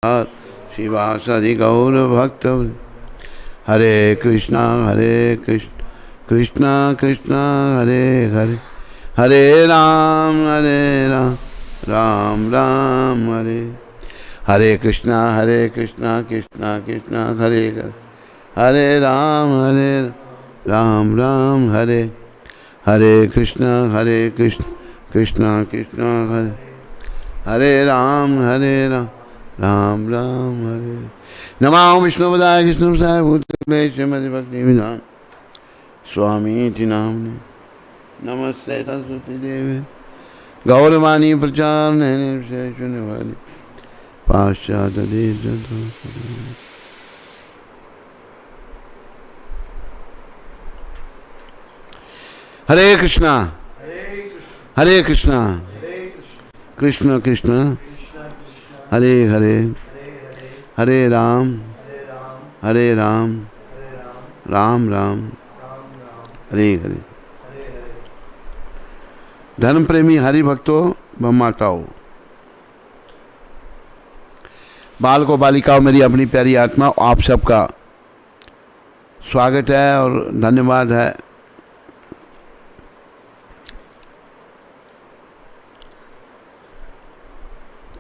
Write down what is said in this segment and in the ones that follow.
शिवासदि गौरभक्त हरे कृष्णा कृष्णा कृष्णा हरे हरे हरे राम राम राम हरे हरे कृष्णा कृष्णा कृष्णा हरे हरे हरे राम राम हरे हरे कृष्णा कृष्णा कृष्णा हरे राम राम राम हरे नमो विष्णुपदाय कृष्णपदाय भूतले श्रीमद् भक्ति विधान स्वामी इति नाम्ने नमस्ते सरस्वती देवे गौरवाणी प्रचारणे निर्विशेषण्यवादी पाश्चात्य देश हरे कृष्णा कृष्ण कृष्ण हरे हरे हरे राम राम राम हरे हरे। धर्म प्रेमी हरि भक्तों व माताओं, बालकों बालिकाओं, मेरी अपनी प्यारी आत्मा, आप सबका स्वागत है और धन्यवाद है।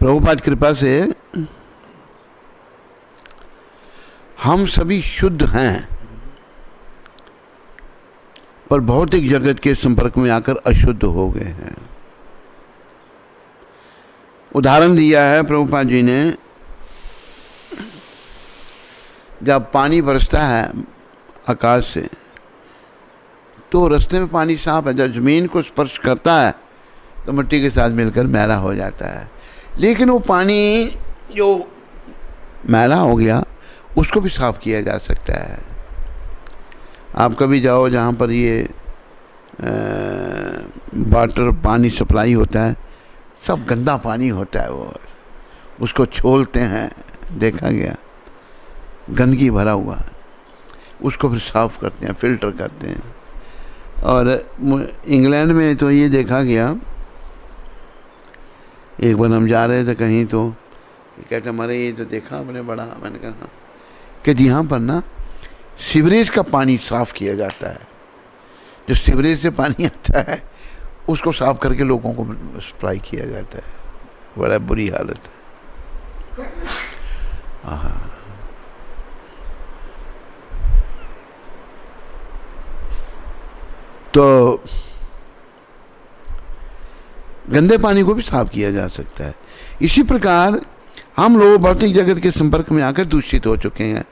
प्रभुपाद कृपा से हम सभी शुद्ध हैं, पर भौतिक जगत के संपर्क में आकर अशुद्ध हो गए हैं। उदाहरण दिया है प्रभुपाद जी ने, जब पानी बरसता है आकाश से तो रास्ते में पानी साफ है, जब जमीन को स्पर्श करता है तो मिट्टी के साथ मिलकर मैला हो जाता है। लेकिन वो पानी जो मैला हो गया उसको भी साफ किया जा सकता है। आप कभी जाओ जहाँ पर ये वाटर पानी सप्लाई होता है, सब गंदा पानी होता है, वो उसको छोलते हैं, देखा गया, गंदगी भरा हुआ, उसको फिर साफ करते हैं, फिल्टर करते हैं। और इंग्लैंड में तो ये देखा गया, एक बार हम जा रहे थे कहीं तो कहते हमारे ये तो देखा हमने बड़ा, मैंने कहा हाँ, कि यहाँ पर ना सीवरेज का पानी साफ़ किया जाता है। जो सीवरेज से पानी आता है उसको साफ़ करके लोगों को सप्लाई किया जाता है। बड़ा बुरी हालत है। तो गंदे पानी को भी साफ किया जा सकता है। इसी प्रकार हम लोग भौतिक जगत के संपर्क में आकर दूषित हो चुके हैं।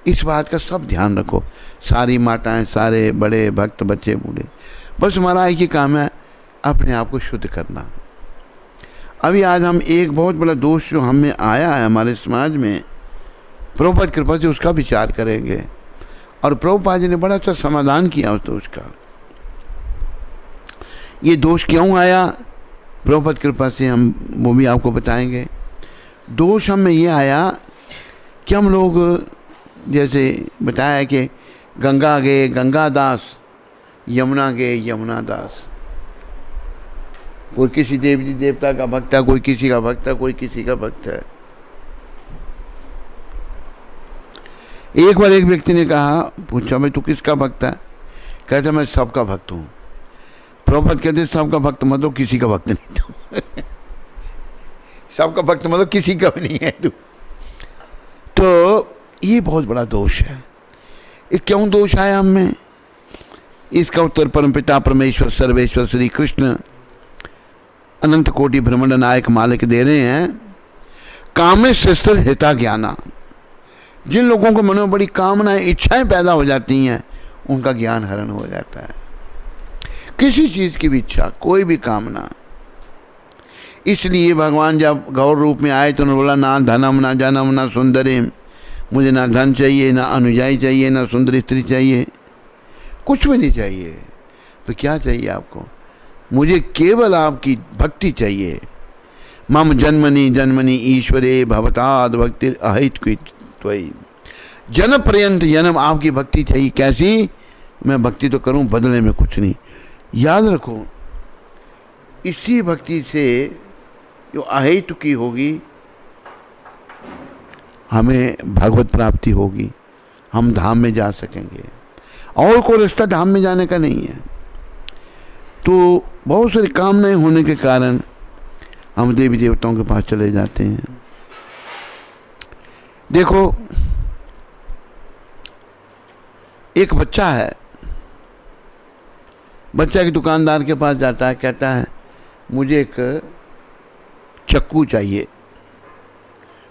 इस बात का सब ध्यान रखो, सारी माताएं, सारे बड़े भक्त, बच्चे, बूढ़े, बस हमारा एक ही काम है, अपने आप को शुद्ध करना। अभी आज हम एक बहुत बड़ा दोष जो हम में आया है हमारे समाज में, प्रभुपाद कृपा से उसका विचार करेंगे। और प्रभुपाद जी ने बड़ा अच्छा समाधान किया उस दोष का। ये दोष क्यों आया, प्रभुपाद कृपा से हम वो भी आपको बताएंगे। दोष हम में ये आया कि हम लोग, जैसे बताया कि गंगा गए गंगादास, यमुना गए यमुनादास। कोई किसी देवी देवता का भक्त है, कोई किसी का भक्त है, कोई किसी का भक्त है। एक बार एक व्यक्ति ने कहा, पूछा भाई तू किसका भक्त है? कहता मैं सबका भक्त हूँ। प्रभुपाद कहते सबका भक्त मतलब किसी का भक्त नहीं तू। सबका भक्त मतलब किसी का भी नहीं है तू। तो ये बहुत बड़ा दोष है। ये क्यों दोष आया हम में? इसका उत्तर परमपिता परमेश्वर सर्वेश्वर श्री कृष्ण अनंत कोटि ब्रह्मांड नायक मालिक दे रहे हैं। कामे शस्त्र हिता ज्ञाना। जिन लोगों को मन में बड़ी कामनाएं, इच्छाएं पैदा हो जाती हैं, उनका ज्ञान हरण हो जाता है। किसी चीज़ की भी इच्छा, कोई भी कामना। इसलिए भगवान जब गौर रूप में आए तो उन्होंने बोला ना धनम ना जनम ना सुंदरी, मुझे ना धन चाहिए, ना अनुयायी चाहिए, ना सुंदर स्त्री चाहिए, कुछ भी नहीं चाहिए। तो क्या चाहिए आपको? मुझे केवल आपकी भक्ति चाहिए। मम जन्मनि जन्मनि ईश्वरे भवताद भक्ति अहित त्वयि। जन्म पर्यंत जन्म आपकी भक्ति चाहिए। कैसी? मैं भक्ति तो करूं, बदले में कुछ नहीं। याद रखो, इसी भक्ति से जो अहेतु की होगी हमें भगवत प्राप्ति होगी, हम धाम में जा सकेंगे। और कोई रास्ता धाम में जाने का नहीं है। तो बहुत सारी कामनाएं होने के कारण हम देवी देवताओं के पास चले जाते हैं। देखो, एक बच्चा है, बच्चा के दुकानदार के पास जाता है, कहता है मुझे एक चक्कू चाहिए।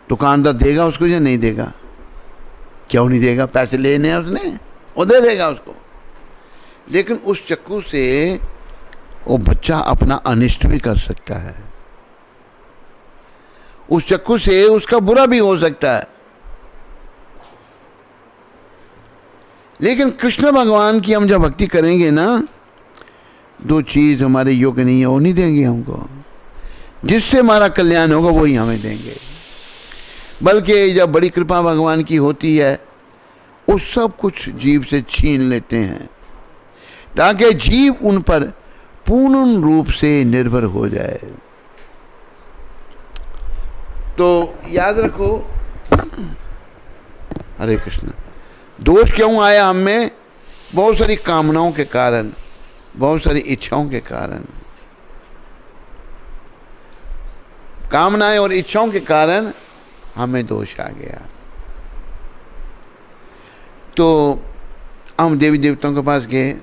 दुकानदार देगा उसको या नहीं देगा? क्यों नहीं देगा? पैसे लेने हैं उसने, वो दे देगा उसको। लेकिन उस चक्कू से वो बच्चा अपना अनिष्ट भी कर सकता है। उस चक्कू से उसका बुरा भी हो सकता है। लेकिन कृष्ण भगवान की हम जब भक्ति करेंगे ना, दो चीज हमारे योग्य नहीं है वो नहीं देंगे हमको। जिससे हमारा कल्याण होगा वही हमें देंगे। बल्कि जब बड़ी कृपा भगवान की होती है, वो सब कुछ जीव से छीन लेते हैं ताकि जीव उन पर पूर्ण रूप से निर्भर हो जाए। तो याद रखो, हरे कृष्ण, दोष क्यों आया हम में? बहुत सारी कामनाओं के कारण, बहुत सारी इच्छाओं के कारण, कामनाएं और इच्छाओं के कारण हमें दोष आ गया। तो हम देवी देवताओं के पास गए,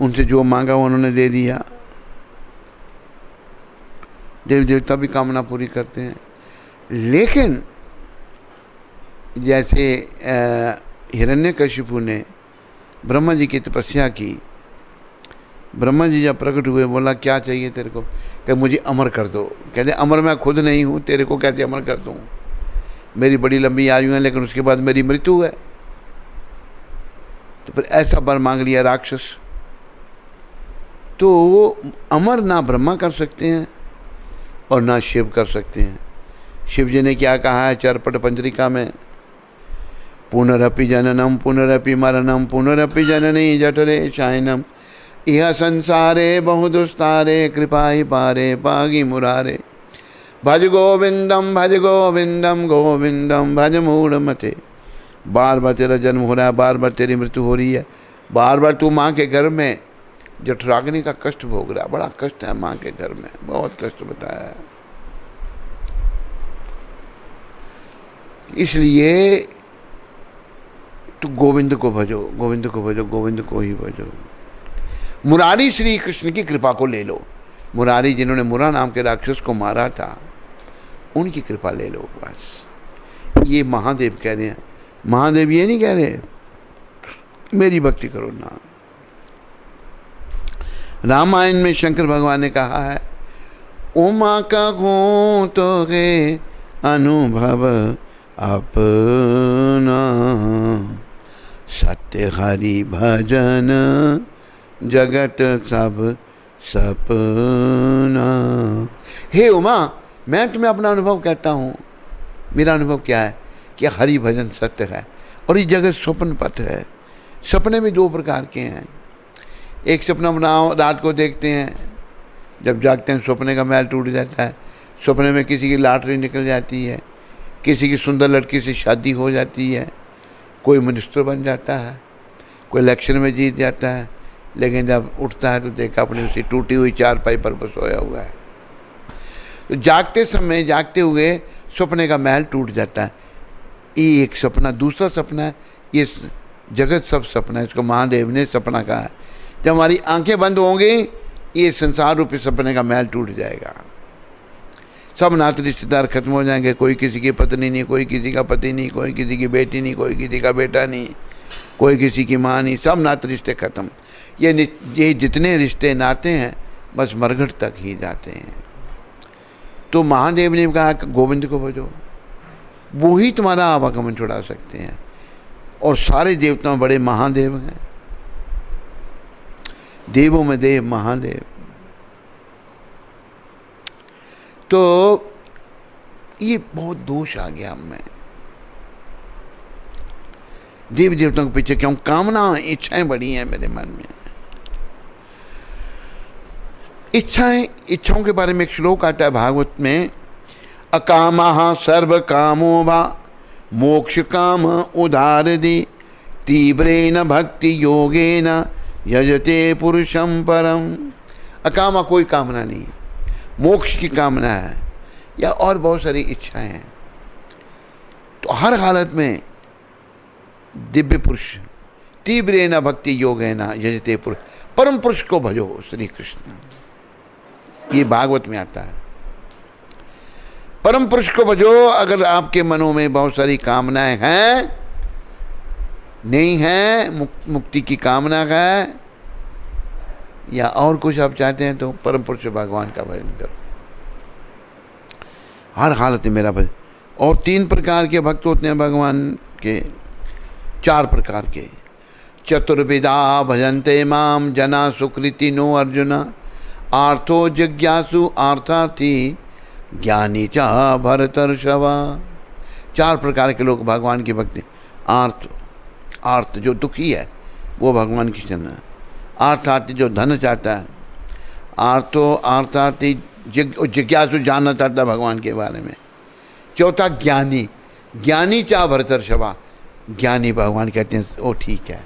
उनसे जो मांगा उन्होंने दे दिया। देवी देवता भी कामना पूरी करते हैं। लेकिन जैसे हिरण्यकशिपु ने ब्रह्मा जी की तपस्या की, ब्रह्मा जी जब प्रकट हुए, बोला क्या चाहिए तेरे को? कहे मुझे अमर कर दो। कहते अमर मैं खुद नहीं हूँ, तेरे को कैसे अमर कर दूँ? मेरी बड़ी लंबी आयु है, लेकिन उसके बाद मेरी मृत्यु है। तो फिर ऐसा वर मांग लिया राक्षस। तो अमर ना ब्रह्मा कर सकते हैं और ना शिव कर सकते हैं। शिव जी ने क्या कहा है चरपट पंचरिका में? पुनरपि जननम पुनरपि मरणम पुनरपि जननी जठरे शायनम यह संसारे बहुदुस्तारे कृपा ही पारे पागी मुरारे भज गोविंदम गोविंदम भज मूढ़ मते। बार बार तेरा जन्म हो रहा है, बार बार तेरी मृत्यु हो रही है, बार बार तू माँ के घर में जठराग्नि का कष्ट भोग रहा है। बड़ा कष्ट है माँ के घर में, बहुत कष्ट बताया है। इसलिए तो गोविंद को भजो, गोविंद को भजो, गोविंद को ही भजो। मुरारी श्री कृष्ण की कृपा को ले लो। मुरारी जिन्होंने मुरा नाम के राक्षस को मारा था, उनकी कृपा ले लो बस। ये महादेव कह रहे हैं। महादेव ये नहीं कह रहे मेरी भक्ति करो ना। रामायण में शंकर भगवान ने कहा है, उमा का गो तो गे अनुभव अपना सत्य हरि भजन जगत सब सपना। हे उमा, मैं तुम्हें अपना अनुभव कहता हूँ। मेरा अनुभव क्या है कि हरि भजन सत्य है और ये जगत स्वप्न पथ है। सपने भी दो प्रकार के हैं। एक सपना बनाओ, रात को देखते हैं, जब जागते हैं सपने का महल टूट जाता है। सपने में किसी की लॉटरी निकल जाती है, किसी की सुंदर लड़की से शादी हो जाती है, कोई मिनिस्टर बन जाता है, कोई इलेक्शन में जीत जाता है। लेकिन जब उठता है तो देखा अपनी उसी टूटी हुई चारपाई पर सोया हुआ है। तो जागते समय, जागते हुए सपने का महल टूट जाता है। ये एक सपना। दूसरा सपना है, ये जगत सब सपना है। इसको महादेव ने सपना कहा है। जब हमारी आंखें बंद होंगी, ये संसार रूपी सपने का महल टूट जाएगा। सब नाते रिश्तेदार खत्म हो जाएंगे। कोई किसी की पत्नी नहीं, कोई किसी का पति नहीं, कोई किसी की बेटी नहीं, कोई किसी का बेटा नहीं, कोई किसी की माँ नहीं। सब नाते रिश्ते खत्म। ये जितने रिश्ते नाते हैं बस मरघट तक ही जाते हैं। तो महादेव ने कहा गोविंद को भजो, वो ही तुम्हारा आवागमन छुड़ा सकते हैं। और सारे देवता में बड़े महादेव हैं, देवों में देव महादेव। तो ये बहुत दोष आ गया हमें। देवी देवताओं के पीछे क्यों? कामना, इच्छाएं बड़ी हैं मेरे मन में। इच्छाओं के बारे में एक श्लोक आता है भागवत में, अकामः सर्व कामो वा मोक्ष काम उदारदि तीव्रेण भक्ति योगेन यजते पुरुषम परम। अकामा कोई कामना नहीं, मोक्ष की कामना है या और बहुत सारी इच्छाएं हैं, तो हर हालत में दिव्य पुरुष तीव्रेण भक्ति योगेन यजते पुरुष, परम पुरुष को भजो श्री कृष्ण। ये भागवत में आता है, परम पुरुष को भजो। अगर आपके मनों में बहुत सारी कामनाएं हैं, नहीं है, मुक्ति की कामना है या और कुछ आप चाहते हैं, तो परम पुरुष भगवान का भजन करो हर हालत में, मेरा भजन। और 3 प्रकार के भक्त होते हैं भगवान के, 4 प्रकार के। चतुर्विधा भजन्ते माम जना सुकृति नो अर्जुन, आर्थो जिज्ञासु अर्थार्थी ज्ञानी च भरतर्षभा। 4 प्रकार के लोग भगवान की भक्ति। आर्थ जो दुखी है वो भगवान की शरण है, अर्थार्थी जो धन चाहता है, आर्थो अर्थार्थी जिज्ञासु जानना चाहता है भगवान के बारे में। चौथा ज्ञानी, ज्ञानी चा भरतर्षभा, ज्ञानी भगवान कहते हैं वो ठीक है,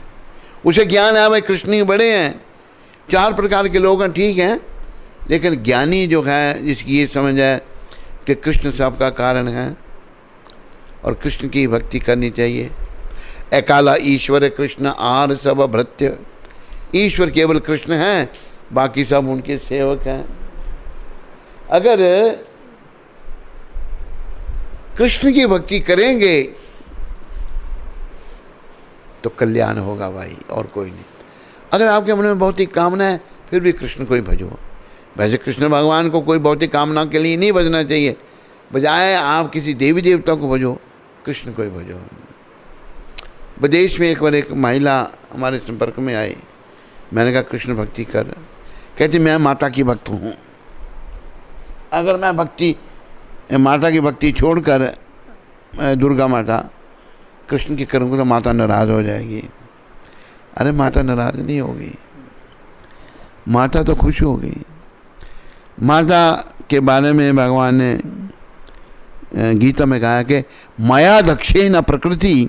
उसे ज्ञान है भाई कृष्ण ही बड़े हैं। 4 प्रकार के लोग हैं ठीक हैं, लेकिन ज्ञानी जो है जिसकी ये समझ है कि कृष्ण सबका कारण है और कृष्ण की भक्ति करनी चाहिए। एकाला ईश्वर कृष्ण आर सब भृत्य, ईश्वर केवल कृष्ण हैं, बाकी सब उनके सेवक हैं। अगर कृष्ण की भक्ति करेंगे तो कल्याण होगा भाई, और कोई नहीं। अगर आपके मन में भौतिक कामना है फिर भी कृष्ण को ही भजो। वैसे कृष्ण भगवान को कोई भौतिक कामना के लिए नहीं भजना चाहिए, बजाय आप किसी देवी देवता को भजो, कृष्ण को ही भजो। विदेश में एक बार एक महिला हमारे संपर्क में आई, मैंने कहा कृष्ण भक्ति कर, कहती मैं माता की भक्त हूँ, अगर मैं माता की भक्ति छोड़कर दुर्गा माता कृष्ण की करूँगा तो माता नाराज़ हो जाएगी। अरे माता नाराज़ नहीं होगी, माता तो खुश होगी। माता के बारे में भगवान ने गीता में कहा कि माया दक्षेण प्रकृति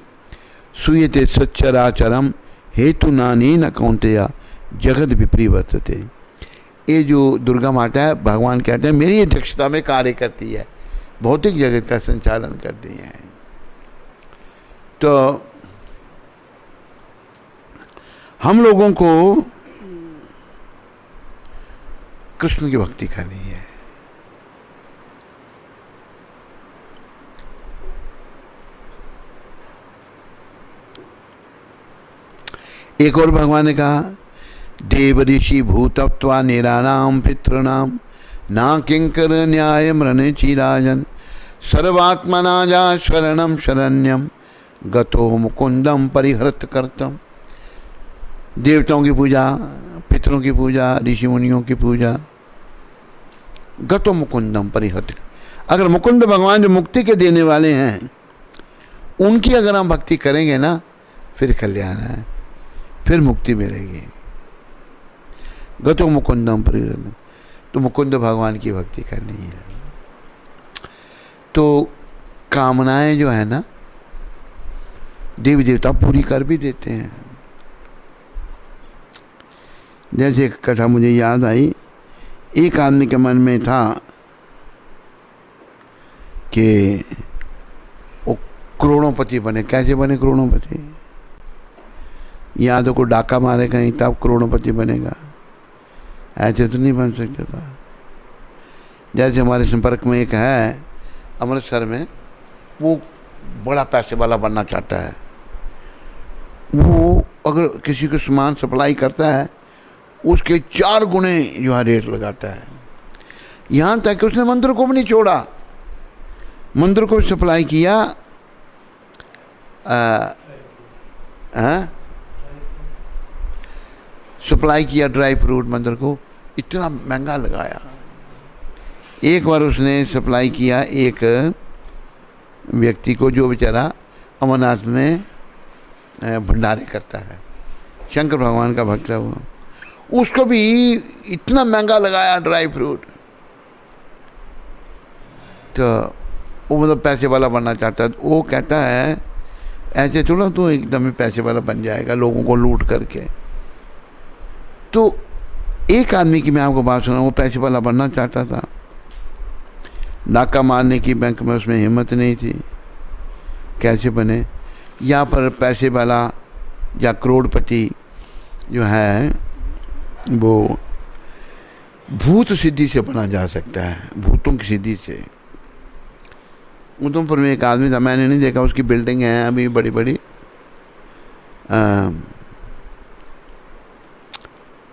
सूयते सच्चराचरम हेतु नानी न कौंतेया जगत विपरीवर्तते। ये जो दुर्गा माता है भगवान कहते हैं मेरी अध्यक्षता में कार्य करती है, भौतिक जगत का संचालन करती है। तो हम लोगों को कृष्ण की भक्ति करनी है। एक और भगवान ने कहा देव ऋषि भूतत्वा निरानाम पितृणाम ना किंकर न्याय मृण चिराजन सर्वात्मना जा शरणम शरण्यम गतो मुकुंदम परिहृत करतम। देवताओं की पूजा, पितरों की पूजा, ऋषि मुनियों की पूजा, गतो मुकुंदम परिहृत। अगर मुकुंद भगवान जो मुक्ति के देने वाले हैं उनकी अगर हम भक्ति करेंगे ना फिर कल्याण है, फिर मुक्ति मिलेगी। गतो मुकुंदम परिहृत, तो मुकुंद भगवान की भक्ति करनी है। तो कामनाएं जो है ना देवी देवता पूरी कर भी देते हैं। जैसे एक कथा मुझे याद आई, एक आदमी के मन में था कि वो करोड़ोंपति बने। कैसे बने करोड़ोंपति? या तो को डाका मारे कहीं तब करोड़ोंपति बनेगा, ऐसे तो नहीं बन सकता था। जैसे हमारे संपर्क में एक है अमृतसर में, वो बड़ा पैसे वाला बनना चाहता है। वो अगर किसी को सामान सप्लाई करता है उसके 4 गुने जो है रेट लगाता है। यहाँ तक कि उसने मंदिर को भी नहीं छोड़ा, मंदिर को सप्लाई किया सप्लाई किया ड्राई फ्रूट मंदिर को, इतना महंगा लगाया। एक बार उसने सप्लाई किया एक व्यक्ति को जो बेचारा अमरनाथ में भंडारे करता है, शंकर भगवान का भक्त है वो, उसको भी इतना महंगा लगाया ड्राई फ्रूट। तो वो मतलब पैसे वाला बनना चाहता है। वो कहता है ऐसे थोड़ा तो एकदम ही पैसे वाला बन जाएगा लोगों को लूट करके। तो एक आदमी की मैं आपको बात सुना, वो पैसे वाला बनना चाहता था, नाका मारने की बैंक में उसमें हिम्मत नहीं थी। कैसे बने? यहाँ पर पैसे वाला या करोड़पति जो है वो भूत सिद्धि से बना जा सकता है, भूतों की सिद्धि से। उधमपुर में एक आदमी था, मैंने नहीं देखा, उसकी बिल्डिंग है अभी बड़ी बड़ी,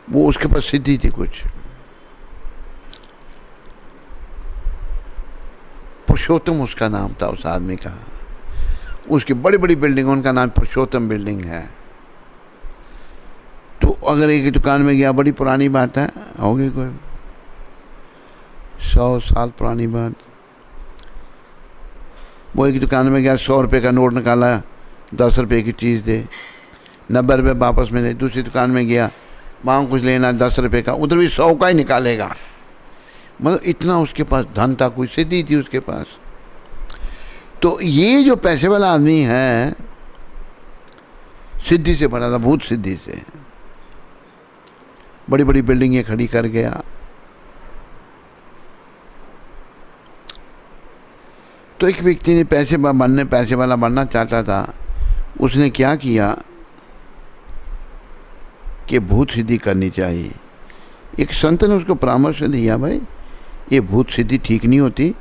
वो उसके पास सिद्धि थी कुछ, पुरुषोत्तम उसका नाम था उस आदमी का। उसकी बड़ी बड़ी बिल्डिंग, उनका नाम पुरुषोत्तम बिल्डिंग है। तो अगर एक दुकान में गया, बड़ी पुरानी बात है, होगी कोई 100 साल पुरानी बात, वो एक दुकान में गया, 100 रुपये का नोट निकाला, 10 रुपये की चीज़ दे, 90 रुपये वापस में दे। दूसरी दुकान में गया, वहाँ कुछ लेना 10 रुपये का, उधर भी 100 का ही निकालेगा। मतलब इतना उसके पास धन था, कोई सिद्धि थी उसके पास। तो ये जो पैसे वाला आदमी है, सिद्धि से बना था, भूत सिद्धि से। बड़ी बड़ी बिल्डिंगें खड़ी कर गया। तो एक व्यक्ति ने पैसे वाला बनना चाहता था। उसने क्या किया कि भूत सिद्धि करनी चाहिए। एक संत ने उसको परामर्श दिया, भाई ये भूत सिद्धि ठीक नहीं होती,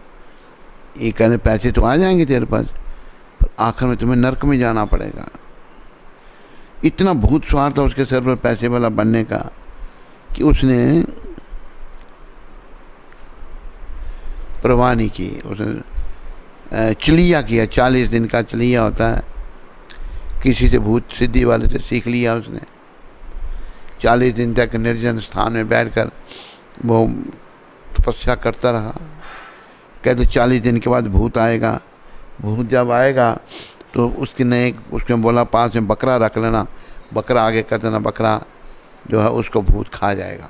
ये कहने पैसे तो आ जाएंगे तेरे पास, पर आखिर में तुम्हें नरक में जाना पड़ेगा। इतना भूत स्वार्थ था उसके सर पर पैसे वाला बनने का कि उसने परवाह नहीं की। उसने चलिया किया, 40 दिन का चलिया होता है, किसी से भूत सिद्धि वाले से सीख लिया उसने। 40 दिन तक निर्जन स्थान में बैठकर वो तपस्या करता रहा। कहते 40 दिन के बाद भूत आएगा। भूत जब आएगा तो उसके बोला पास में बकरा रख लेना, बकरा आगे कर देना, बकरा जो है उसको भूत खा जाएगा।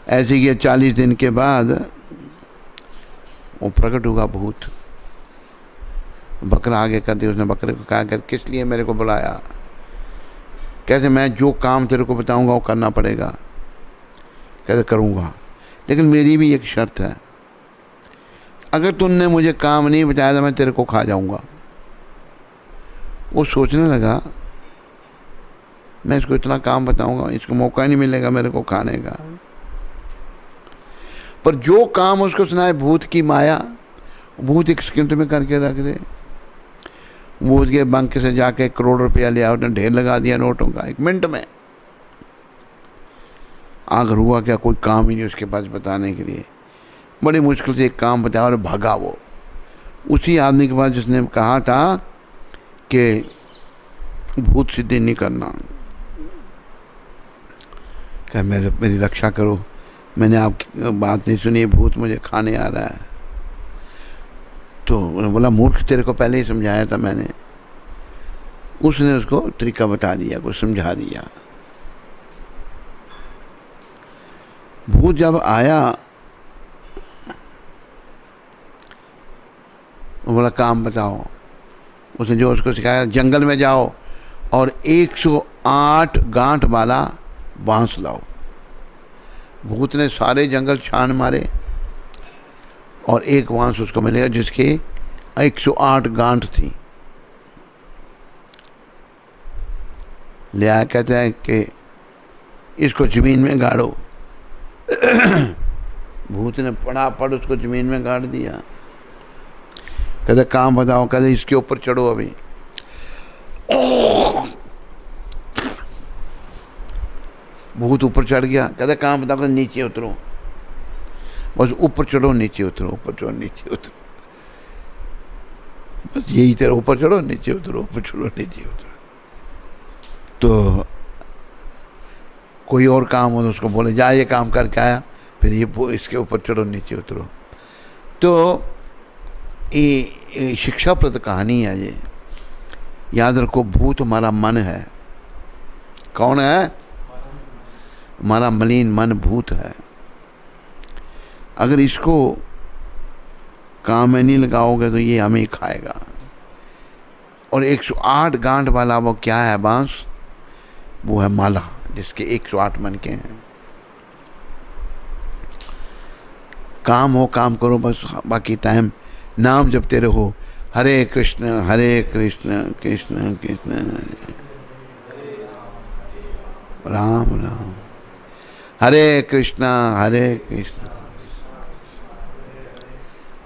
ऐसे ही 40 दिन के बाद वो प्रकट होगा भूत। बकरा आगे कर दिया, उसने बकरे को कहा, कहते किस लिए मेरे को बुलाया? कहते मैं जो काम तेरे को बताऊंगा वो करना पड़ेगा। कहते करूंगा, लेकिन मेरी भी एक शर्त है, अगर तुमने मुझे काम नहीं बताया तो मैं तेरे को खा जाऊंगा। वो सोचने लगा, मैं इसको इतना काम बताऊंगा, इसको मौका नहीं मिलेगा मेरे को खाने का। पर जो काम उसको सुनाए भूत की माया, भूत एक सेकंड में करके रख दे। भूत के बैंक से जाके 1 करोड़ रुपया लिया, उसने ढेर लगा दिया नोटों का 1 मिनट में। आगर हुआ क्या, कोई काम ही नहीं उसके पास बताने के लिए। बड़ी मुश्किल से एक काम बताया और भागा वो। उसी आदमी के पास जिसने कहा था कि भूत सिद्धि नहीं करना, क्या मेरी रक्षा करो, मैंने आपकी बात नहीं सुनी, भूत मुझे खाने आ रहा है। तो बोला मूर्ख, तेरे को पहले ही समझाया था मैंने। उसने उसको तरीका बता दिया, कुछ समझा दिया। भूत जब आया, बोला काम बताओ। उसने जो उसको सिखाया, जंगल में जाओ और 108 गांठ वाला बांस लाओ। भूत ने सारे जंगल छान मारे और एक बांस उसको मिलेगा जिसके 108 गांठ थी। ले आया, कहता है कि इसको जमीन में गाड़ो। भूत ने फटाफट उसको जमीन में गाड़ दिया। कहते काम बताओ। कहते इसके ऊपर चढ़ो अभी। भूत ऊपर चढ़ गया। कहते काम बताओ। कहते नीचे उतरो, बस ऊपर चढ़ो नीचे उतरो, ऊपर चढ़ो नीचे उतरो, बस यही तरह ऊपर चढ़ो नीचे उतरो, ऊपर चढ़ो नीचे उतरो। तो कोई और काम हो तो उसको बोले जा ये काम करके आया, फिर ये इसके ऊपर चढ़ो नीचे उतरो। तो ये शिक्षाप्रद कहानी है ये। याद रखो, भूत हमारा मन है। कौन है? हमारा मलिन मन भूत है। अगर इसको काम में नहीं लगाओगे तो ये हमें खाएगा। और 108 गांठ वाला वो क्या है बांस, वो है माला, जिसके 108 मन के हैं। काम हो काम करो बस, बाकी टाइम नाम जपते रहो, हरे कृष्ण कृष्ण कृष्ण राम राम, हरे कृष्ण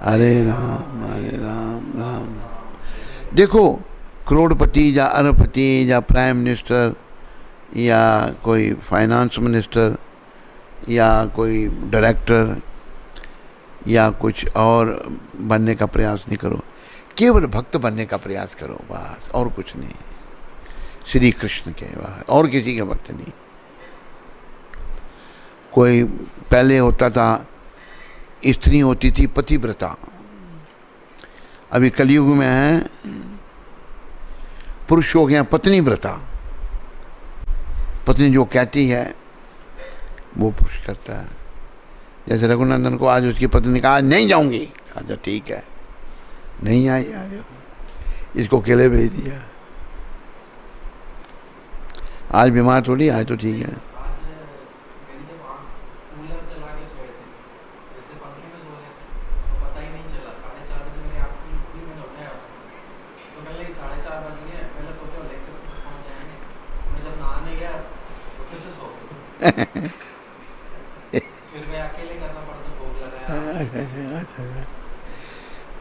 हरे राम राम राम। देखो करोड़पति या अरबपति या प्राइम मिनिस्टर या कोई फाइनेंस मिनिस्टर या कोई डायरेक्टर या कुछ और बनने का प्रयास नहीं करो, केवल भक्त बनने का प्रयास करो बस, और कुछ नहीं। श्री कृष्ण के बाहर और किसी के भक्त नहीं। कोई पहले होता था स्त्री होती थी पतिव्रता, अभी कलयुग में है पुरुष हो गया पत्नी व्रता। पत्नी जो कहती है वो पुरुष करता है। जैसे रघुनंदन को आज उसकी पत्नी ने कहा आज नहीं जाऊंगी, अच्छा ठीक है, नहीं आई, आज इसको अकेले भेज दिया। आज बीमार थोड़ी, आज तो ठीक है।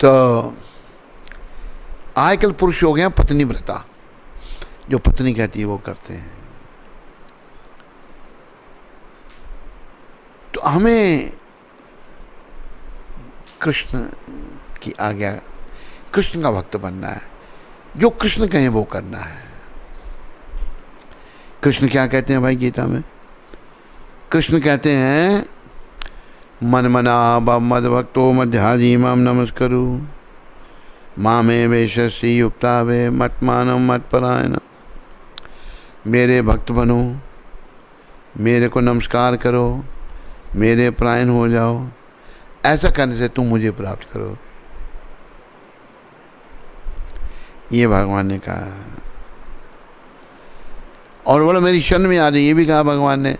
तो आजकल पुरुष हो गए पत्नी व्रता, जो पत्नी कहती है वो करते हैं। तो हमें कृष्ण की आज्ञा, कृष्ण का भक्त बनना है, जो कृष्ण कहें वो करना है। कृष्ण क्या कहते हैं भाई गीता में? कृष्ण कहते हैं मन मना मद भक्तो मध्याजी माम नमस्करु मामे वेशसी युक्ता वे मत मानम मत परायण। मेरे भक्त बनो, मेरे को नमस्कार करो, मेरे परायण हो जाओ, ऐसा करने से तुम मुझे प्राप्त करो। ये भगवान ने कहा। और बोला मेरी शरण में आ जाए, ये भी कहा भगवान ने,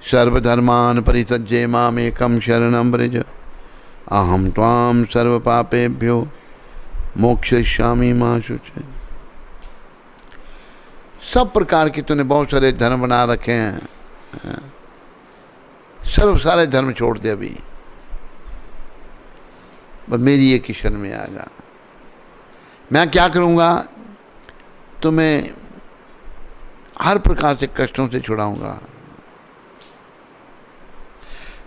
सर्वधर्मान परित्यज्य माम एकम शरणं व्रज अहम त्वाम सर्व पापेभ्यो मोक्षयिष्यामि मा शुचि। सब प्रकार के तूने बहुत सारे धर्म बना रखे हैं, सारे धर्म छोड़ दे अभी, बस मेरी एक ही शरण में आ जा। मैं क्या करूँगा, तुम्हें हर प्रकार से कष्टों से छुड़ाऊंगा,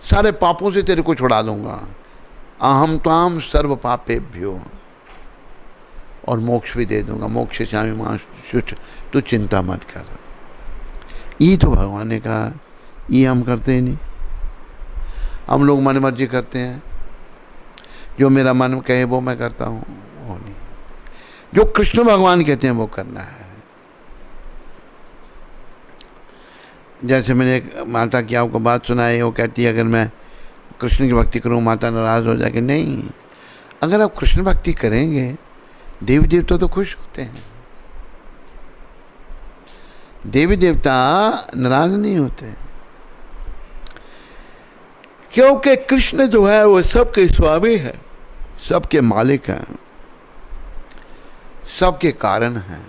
सारे पापों से तेरे को छुड़ा दूंगा। अहम त्वाम सर्व पापेभ्यो, और मोक्ष भी दे दूंगा, मोक्ष श्यामी मां शुच, तू चिंता मत कर। ये तो भगवान ने कहा, ये हम करते ही नहीं। हम लोग मन मर्जी करते हैं, जो मेरा मन कहे वो मैं करता हूँ, वो नहीं। जो कृष्ण भगवान कहते हैं वो करना है। जैसे मैंने एक माता की आपको बात सुनाई, वो कहती है अगर मैं कृष्ण की भक्ति करूं माता नाराज हो जाएगी। नहीं, अगर आप कृष्ण भक्ति करेंगे देवी देवता तो खुश होते हैं, देवी देवता नाराज नहीं होते, क्योंकि कृष्ण जो है वो सबके स्वामी है, सबके मालिक हैं, सबके कारण हैं।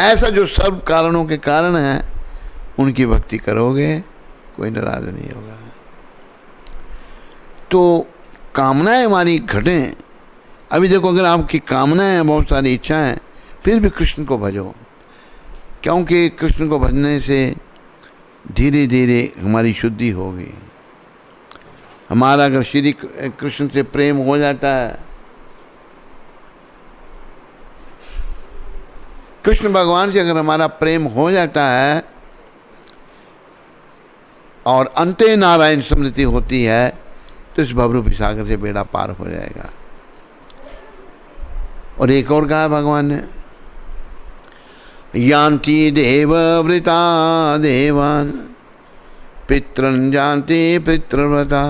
ऐसा जो सब कारणों के कारण है, उनकी भक्ति करोगे कोई नाराज नहीं होगा। तो कामनाएं हमारी घटें। अभी देखो, अगर आपकी कामनाएं हैं, बहुत सारी इच्छाएं, फिर भी कृष्ण को भजो, क्योंकि कृष्ण को भजने से धीरे धीरे हमारी शुद्धि होगी। हमारा अगर श्री कृष्ण से प्रेम हो जाता है, कृष्ण भगवान से अगर हमारा प्रेम हो जाता है और अंते नारायण स्मृति होती है, तो इस भवरूपी सागर से बेड़ा पार हो जाएगा। और एक और कहा भगवान ने, यान्ति देवव्रता देवान् पितॄन् यान्ति पितृव्रता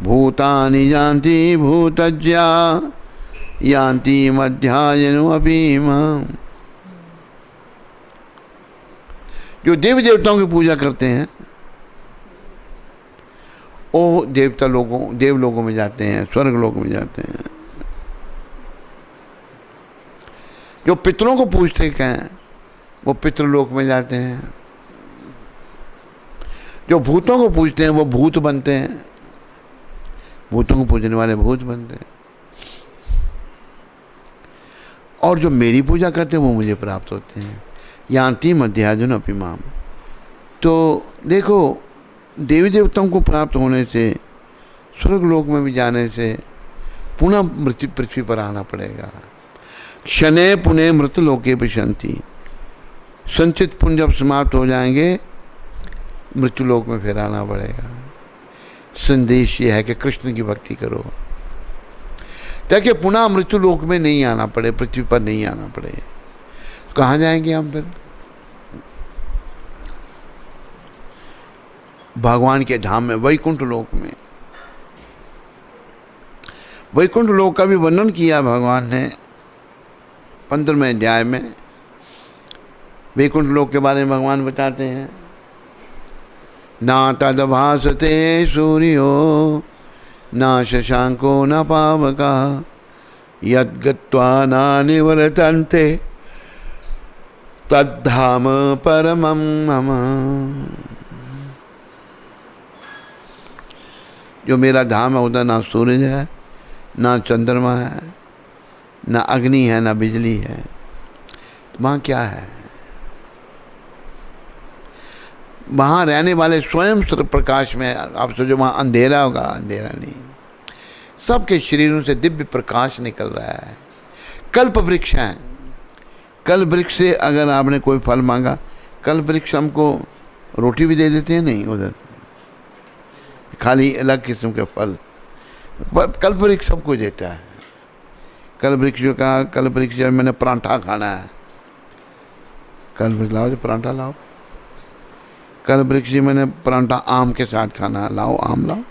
भूतानि यान्ति भूतज्या यान्ति मध्यायनु अपि माम्। जो देवी देवताओं की पूजा करते हैं वो देवता लोगों देव लोगों में जाते हैं, स्वर्ग लोगों में जाते हैं। जो पितरों को पूजते हैं वो पितृलोक में जाते हैं। जो भूतों को पूजते हैं वो भूत बनते हैं, भूतों को पूजने वाले भूत बनते हैं। और जो मेरी पूजा करते हैं वो मुझे प्राप्त होते हैं। यान्ति मध्याजन अपि माम। तो देखो, देवी देवताओं को प्राप्त होने से, स्वर्ग लोक में भी जाने से पुनः मृत्यु पृथ्वी पर आना पड़ेगा। शनै पुनः मृत लोके विशंति। संचित पुण्य जब समाप्त हो जाएंगे मृत्यु लोक में फिर आना पड़ेगा। संदेश ये है कि कृष्ण की भक्ति करो ताकि पुनः मृत्यु लोक में नहीं आना पड़े, पृथ्वी पर नहीं आना पड़े। कहाँ जाएंगे हम फिर? भगवान के धाम में, वैकुंठ लोक में। वैकुंठ लोक का भी वर्णन किया भगवान ने 15वें अध्याय में। वैकुंठ लोक के बारे में भगवान बताते हैं, ना तदभासते सूर्यो ना शशांको न पावका यद्गत्वा न निवर्तन्ते तद्धाम परमं मम। जो मेरा धाम है उधर ना सूरज है, ना चंद्रमा है, ना अग्नि है, ना बिजली है। तो वहाँ क्या है? वहाँ रहने वाले स्वयं प्रकाश में। आप सोचो वहाँ अंधेरा होगा? अंधेरा नहीं, सबके शरीरों से दिव्य प्रकाश निकल रहा है। कल्प वृक्ष हैं। कल्प वृक्ष से अगर आपने कोई फल मांगा, कल्प वृक्ष हमको रोटी भी दे देते हैं। नहीं, उधर खाली अलग किस्म के फल। कल्प वृक्ष सब कुछ देता है। कल्प वृक्ष जो कहा, कल्प वृक्ष मैंने परांठा खाना है, कल्प वृक्ष लाओ, जो परांठा लाओ। कल्प वृक्ष मैंने परांठा आम के साथ खाना है, लाओ आम लाओ।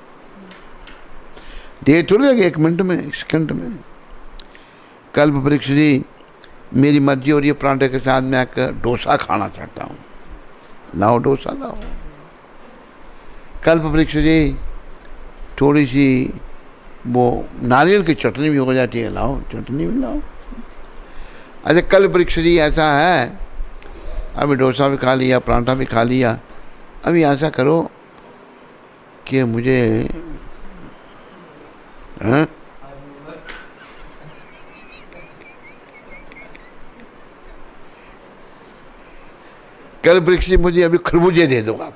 दे थोड़ी लगे 1 मिनट में, 1 सेकंड में। कल्प वृक्ष जी मेरी मर्जी और ये परांठे के साथ मैं एक डोसा खाना चाहता हूँ, लाओ डोसा लाओ। कल्प वृक्ष जी थोड़ी सी वो नारियल की चटनी भी हो जाती है, लाओ चटनी भी लाओ। अच्छा, कल्प वृक्ष जी ऐसा है, अभी डोसा भी खा लिया, परांठा भी खा लिया, अभी ऐसा करो कि मुझे कल्प वृक्ष जी मुझे अभी खरबूजे दे दो आप,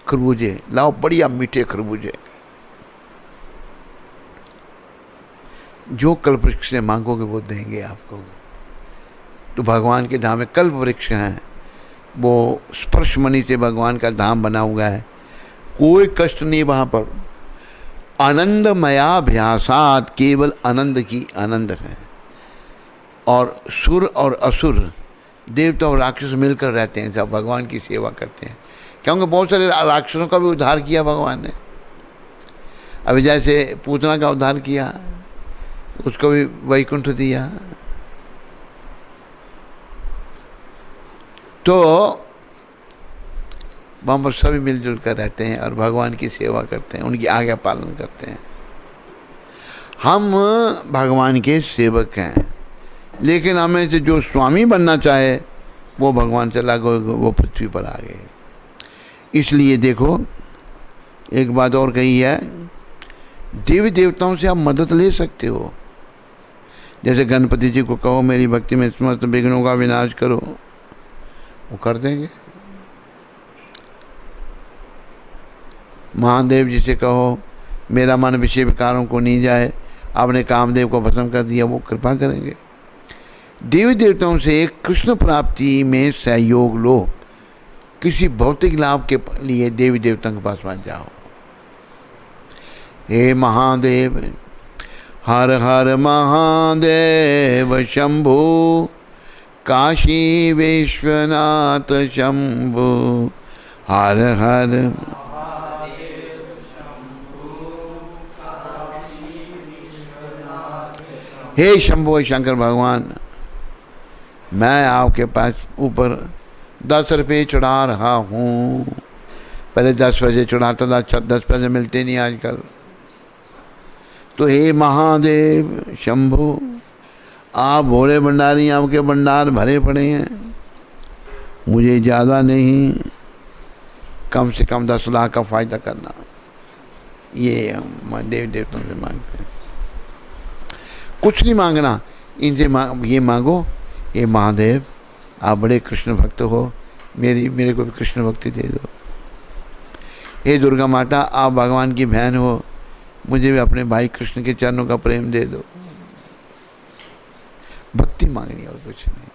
खरबूजे लाओ, बढ़िया मीठे खरबूजे। जो कल्प वृक्ष से मांगोगे वो देंगे आपको। तो भगवान के धाम में कल्प वृक्ष हैं, वो स्पर्श मणि से भगवान का धाम बना हुआ है। कोई कष्ट नहीं वहाँ पर। आनंदमयाभ्यासात, केवल आनंद की आनंद है। और सुर और असुर, देवता और राक्षस मिलकर रहते हैं, सब भगवान की सेवा करते हैं। क्योंकि बहुत सारे राक्षसों का भी उद्धार किया भगवान ने। अभी जैसे पूतना का उद्धार किया, उसको भी वैकुंठ दिया। तो वहाँ पर सभी मिलजुल कर रहते हैं और भगवान की सेवा करते हैं, उनकी आज्ञा पालन करते हैं। हम भगवान के सेवक हैं, लेकिन हमें से जो स्वामी बनना चाहे वो भगवान से अलग हो, वो पृथ्वी पर आ गए। इसलिए देखो, एक बात और कही है, देवी देवताओं से आप मदद ले सकते हो। जैसे गणपति जी को कहो मेरी भक्ति में समस्त विघ्नों का विनाश करो, वो कर देंगे। महादेव जी से कहो मेरा मन विषय विकारों को नहीं जाए, आपने कामदेव को भस्म कर दिया, वो कृपा करेंगे। देवी देवताओं से कृष्ण प्राप्ति में सहयोग लो। किसी भौतिक लाभ के लिए देवी देवताओं के पास मत जाओ। हे महादेव, हर हर महादेव शंभु, काशी विश्वनाथ शंभु, हर हर हे शंभो शंकर भगवान, मैं आपके पास ऊपर 10 रुपये चढ़ा रहा हूँ। पहले 10 पैसे चढ़ाता था, 10 पैसे मिलते नहीं आजकल। तो हे महादेव शंभो, आप भोले भंडारी, आपके भंडार भरे पड़े हैं, मुझे ज़्यादा नहीं, कम से कम 10 लाख का फ़ायदा करना। ये हम देव देवताओं से मांगते हैं। कुछ नहीं मांगना, इनसे ये मांगो, ये महादेव आप बड़े कृष्ण भक्त हो, मेरे को भी कृष्ण भक्ति दे दो। हे दुर्गा माता, आप भगवान की बहन हो, मुझे भी अपने भाई कृष्ण के चरणों का प्रेम दे दो। भक्ति मांगनी और कुछ नहीं।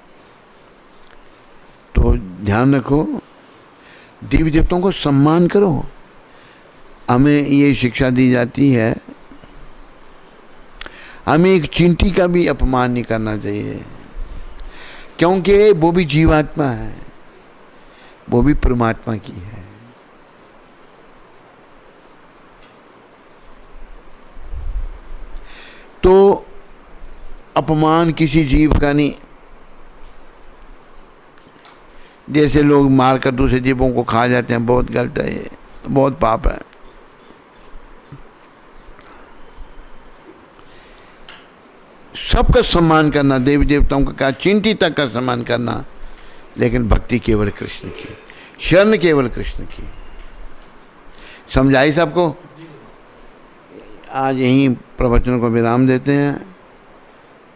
तो ध्यान रखो, देवी देवताओं को सम्मान करो। हमें ये शिक्षा दी जाती है, हमें एक चींटी का भी अपमान नहीं करना चाहिए, क्योंकि वो भी जीवात्मा है, वो भी परमात्मा की है। तो अपमान किसी जीव का नहीं। जैसे लोग मारकर दूसरे जीवों को खा जाते हैं, बहुत गलत है, ये बहुत पाप है। सबका सम्मान करना, देवी देवताओं का, चींटी तक का सम्मान करना, लेकिन भक्ति केवल कृष्ण की, शरण केवल कृष्ण की। समझाई सबको? आज यहीं प्रवचन को विराम देते हैं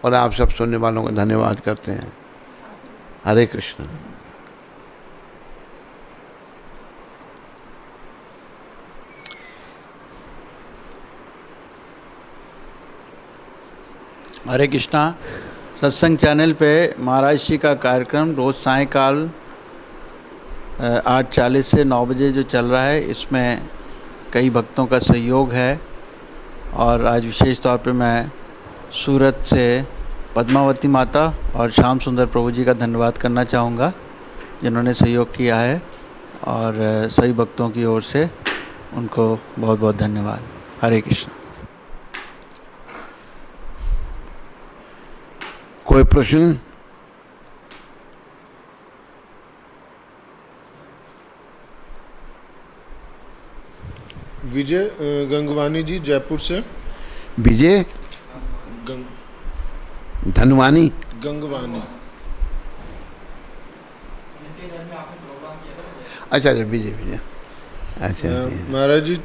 और आप सब सुनने वालों का धन्यवाद करते हैं। हरे कृष्ण। हरे कृष्णा। सत्संग चैनल पे महाराज श्री का कार्यक्रम रोज़ सायंकाल 8:40 से 9 बजे जो चल रहा है, इसमें कई भक्तों का सहयोग है। और आज विशेष तौर पे मैं सूरत से पद्मावती माता और श्याम सुंदर प्रभु जी का धन्यवाद करना चाहूँगा, जिन्होंने सहयोग किया है, और सभी भक्तों की ओर से उनको बहुत बहुत धन्यवाद। हरे कृष्ण। कोई प्रश्न? विजय गंगवानी जी, जयपुर से। विजय धनवानी, गंगवानी। अच्छा विजय। अच्छा महाराज जी,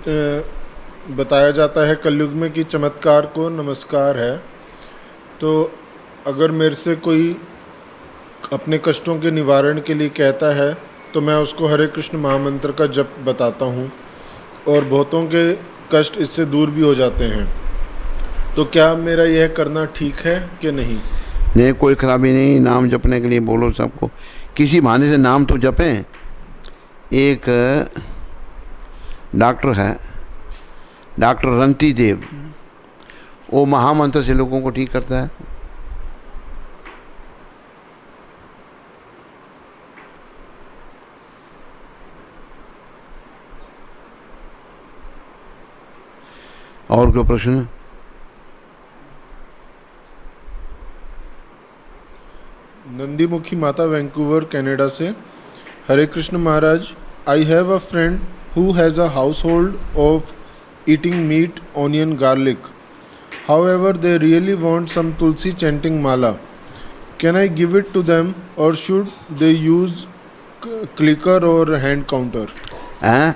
बताया जाता है कलयुग में कि चमत्कार को नमस्कार है। तो अगर मेरे से कोई अपने कष्टों के निवारण के लिए कहता है तो मैं उसको हरे कृष्ण महामंत्र का जप बताता हूँ, और बहुतों के कष्ट इससे दूर भी हो जाते हैं। तो क्या मेरा यह करना ठीक है कि नहीं? नहीं, कोई खराबी नहीं। नाम जपने के लिए बोलो सबको, किसी बहाने से नाम तो जपें। एक डॉक्टर है, डॉक्टर रंती देव, वो महामंत्र से लोगों को ठीक करता है। और कोई प्रश्न? नंदीमुखी माता, वैंकूवर कनाडा से। Hare Krishna Maharaj, I have a friend who has a household of eating meat, onion, garlic. However, they really want some tulsi chanting mala. Can I give it to them, or should they use clicker or hand counter? हैं?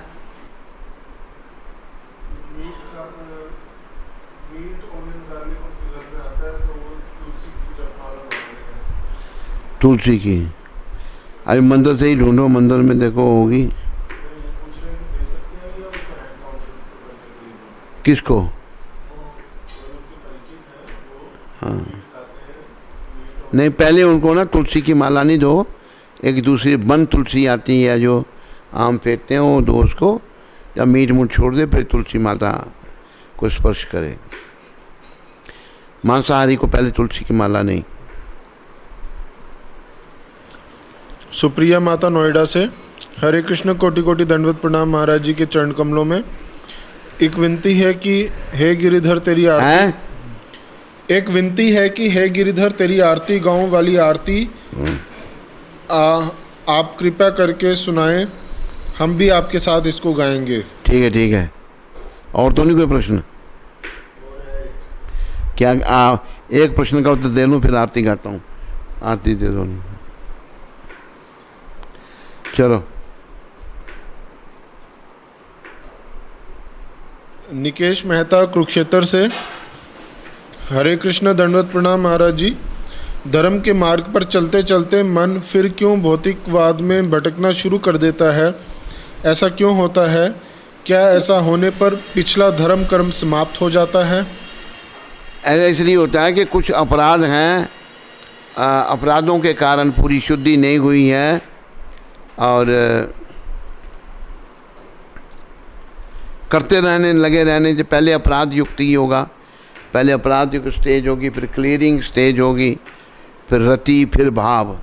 तुलसी की अभी मंदिर से ही ढूंढो, मंदिर में देखो होगी। किसको? हाँ, नहीं, पहले उनको ना तुलसी की माला नहीं दो, एक दूसरी बन तुलसी आती है जो आम फेंकते हैं, वो दो उसको। जब मीट मूट छोड़ दे फिर तुलसी माता को स्पर्श करे। मांसाहारी को पहले तुलसी की माला नहीं। सुप्रिया माता, नोएडा से। हरे कृष्ण, कोटि कोटि दंडवत प्रणाम महाराज जी के चरण कमलों में। एक विनती है कि हे गिरिधर तेरी आरती। एक विनती है कि हे गिरिधर तेरी आरती गाँव वाली आरती आप कृपया करके सुनाएं, हम भी आपके साथ इसको गाएंगे। ठीक है। और तो नहीं कोई प्रश्न? क्या एक प्रश्न का उत्तर दे लूँ फिर आरती गाता हूँ? आरती दे दो। चलो। निकेश मेहता कुरुक्षेत्र से। हरे कृष्ण, दंडवत प्रणाम महाराज जी। धर्म के मार्ग पर चलते चलते मन फिर क्यों भौतिकवाद में भटकना शुरू कर देता है? ऐसा क्यों होता है? क्या ऐसा होने पर पिछला धर्म कर्म समाप्त हो जाता है? ऐसा इसलिए होता है कि कुछ अपराध हैं, अपराधों के कारण पूरी शुद्धि नहीं हुई है, और करते लगे रहने से पहले अपराध युक्त ही होगा। पहले अपराध युक्त स्टेज होगी, फिर क्लियरिंग स्टेज होगी, फिर रति, फिर भाव,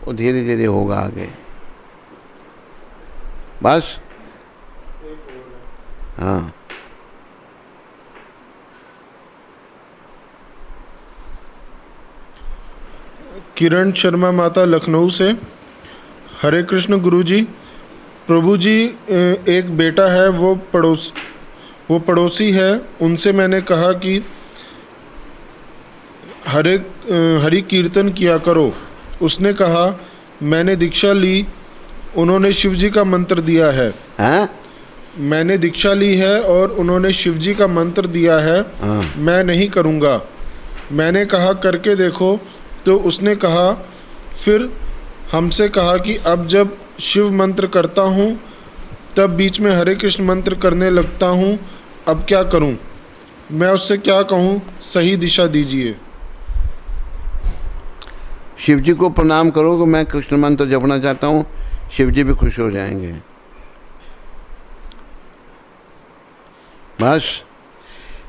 और धीरे धीरे होगा आगे। बस। हाँ। किरण शर्मा माता लखनऊ से। हरे कृष्ण गुरुजी। प्रभु जी, एक बेटा है, वो पड़ोसी है, उनसे मैंने कहा कि हरि कीर्तन किया करो। उसने कहा मैंने दीक्षा ली, उन्होंने शिव जी का मंत्र दिया है। हाँ? मैंने दीक्षा ली है और उन्होंने शिव जी का मंत्र दिया है। हाँ। मैं नहीं करूँगा। मैंने कहा करके देखो, तो उसने कहा, फिर हमसे कहा कि अब जब शिव मंत्र करता हूँ तब बीच में हरे कृष्ण मंत्र करने लगता हूँ, अब क्या करूँ? मैं उससे क्या कहूँ? सही दिशा दीजिए। शिव जी को प्रणाम करो कि मैं कृष्ण मंत्र जपना चाहता हूँ, शिव जी भी खुश हो जाएंगे। बस।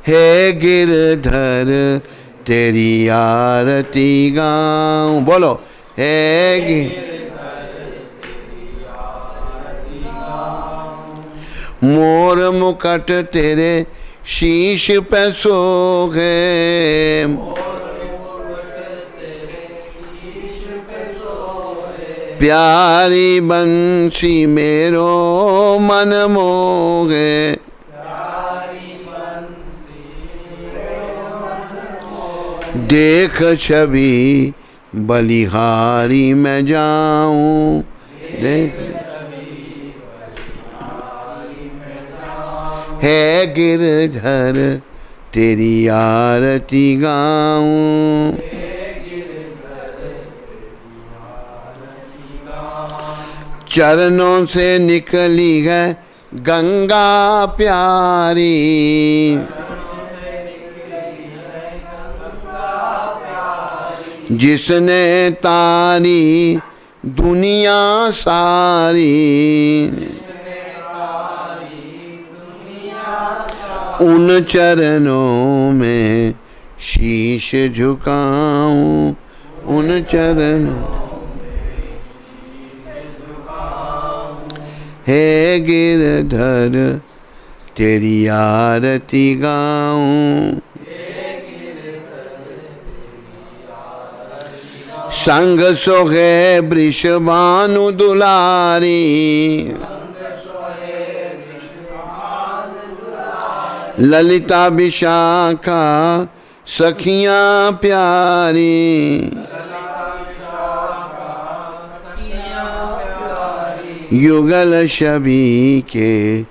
हे गिरधर तेरी आरती गाऊं, बोलो। हे मोर मुकुट तेरे शीश पे सोहे, प्यारी बंसी मेरो मन मोहे, देख छवि बलिहारी मैं जाऊं, देख। है गिरधर तेरी आरती गाऊं, चरणों से निकली है गंगा प्यारी, जिसने तारी दुनिया सारी, उन चरणों में शीश झुकाऊं, उन चरणों। हे गिरधर तेरी आरती गाऊं, संग सोहे वृषभानु दुलारी, ललिता विशाखा सखियां प्यारी, युगल छवि के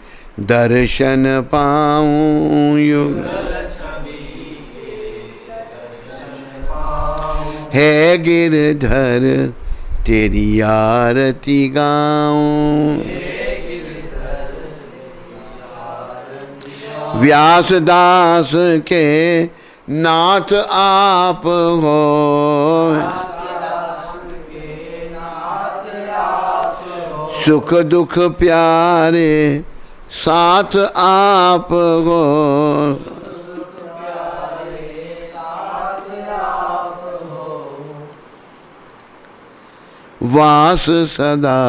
दर्शन पाऊं, युगल। है गिरधर तेरी आरती गाऊं, व्यासदास के नाथ आप हो, सुख दुख प्यारे साथ आप हो, वास सदा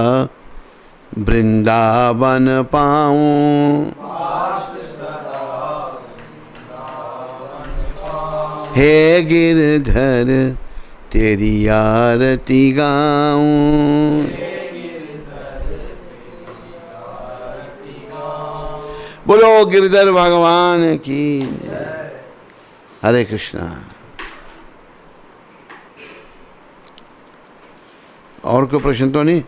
वृंदावन पाऊं, हे गिरधर तेरी आरती गाऊं, बोलो गिरधर भगवान की जय। हरे कृष्णा। और कोई प्रश्न तो नहीं?